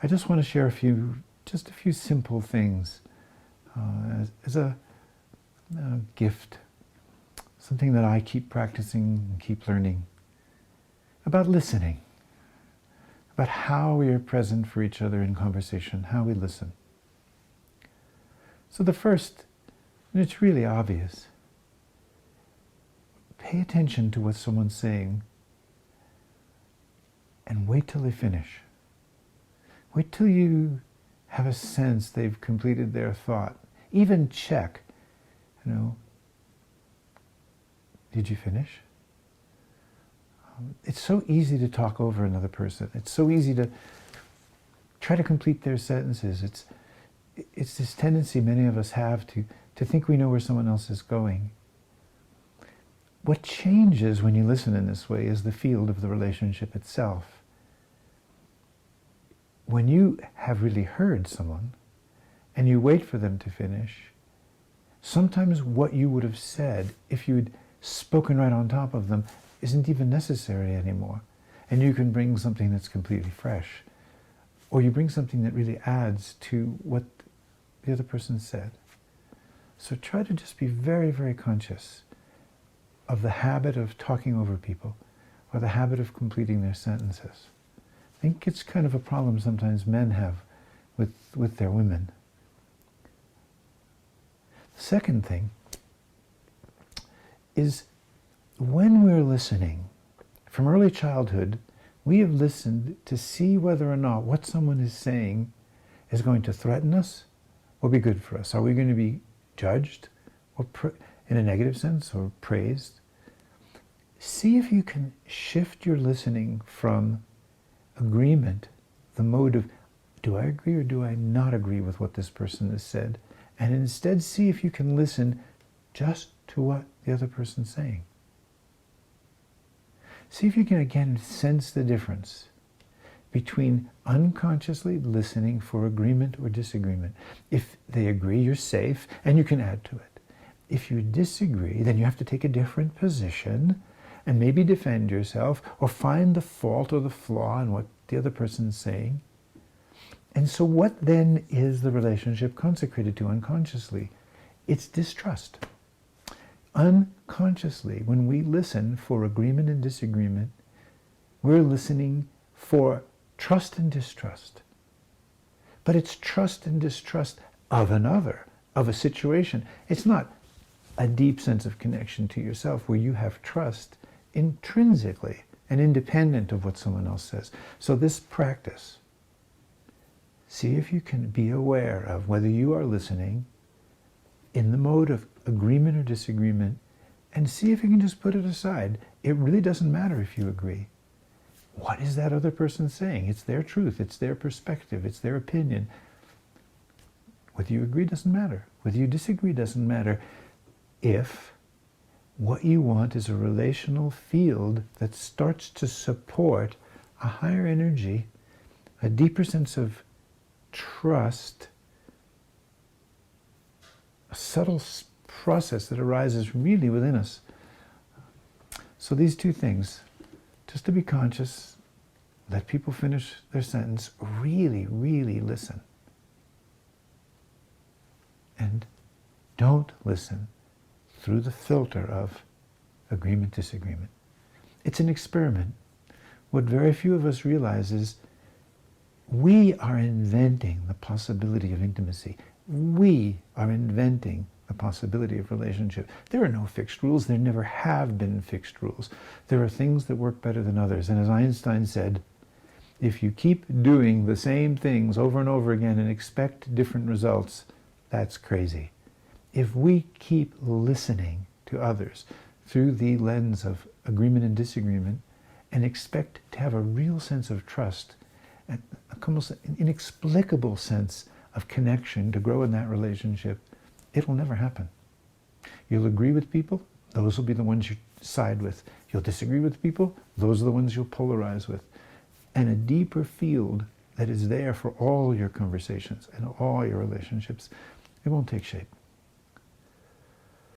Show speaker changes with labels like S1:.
S1: I just want to share just a few simple things as a gift, something that I keep practicing and keep learning about listening, about how we are present for each other in conversation, how we listen. So the first, and it's really obvious, pay attention to what someone's saying and wait till they finish. Wait till you have a sense they've completed their thought. Even check, did you finish? It's so easy to talk over another person. It's so easy to try to complete their sentences. It's this tendency many of us have to think we know where someone else is going. What changes when you listen in this way is the field of the relationship itself. When you have really heard someone and you wait for them to finish, sometimes what you would have said if you'd spoken right on top of them isn't even necessary anymore. And you can bring something that's completely fresh. Or you bring something that really adds to what the other person said. So try to just be very, very conscious of the habit of talking over people or the habit of completing their sentences. I think it's kind of a problem sometimes men have with their women. The second thing is when we're listening, from early childhood, we have listened to see whether or not what someone is saying is going to threaten us or be good for us. Are we going to be judged or in a negative sense or praised? See if you can shift your listening from agreement, the mode of, do I agree or do I not agree with what this person has said? And instead see if you can listen just to what the other person's saying. See if you can again sense the difference between unconsciously listening for agreement or disagreement. If they agree, you're safe and you can add to it. If you disagree, then you have to take a different position and maybe defend yourself or find the fault or the flaw in what the other person's saying. And so what then is the relationship consecrated to unconsciously? It's distrust. Unconsciously, when we listen for agreement and disagreement, we're listening for trust and distrust. But it's trust and distrust of another, of a situation. It's not a deep sense of connection to yourself where you have trust intrinsically and independent of what someone else says. So this practice, see if you can be aware of whether you are listening in the mode of agreement or disagreement, and see if you can just put it aside. It really doesn't matter if you agree. What is that other person saying? It's their truth, it's their perspective, it's their opinion. Whether you agree doesn't matter. Whether you disagree doesn't matter. If what you want is a relational field that starts to support a higher energy, a deeper sense of trust, a subtle process that arises really within us. So these two things, just to be conscious, let people finish their sentence, really, really listen. And don't listen through the filter of agreement, disagreement. It's an experiment. What very few of us realize is we are inventing the possibility of intimacy. We are inventing the possibility of relationship. There are no fixed rules. There never have been fixed rules. There are things that work better than others. And as Einstein said, if you keep doing the same things over and over again and expect different results, that's crazy. If we keep listening to others through the lens of agreement and disagreement and expect to have a real sense of trust, and almost an inexplicable sense of connection to grow in that relationship, it'll never happen. You'll agree with people, those will be the ones you side with. You'll disagree with people, those are the ones you'll polarize with. And a deeper field that is there for all your conversations and all your relationships, it won't take shape.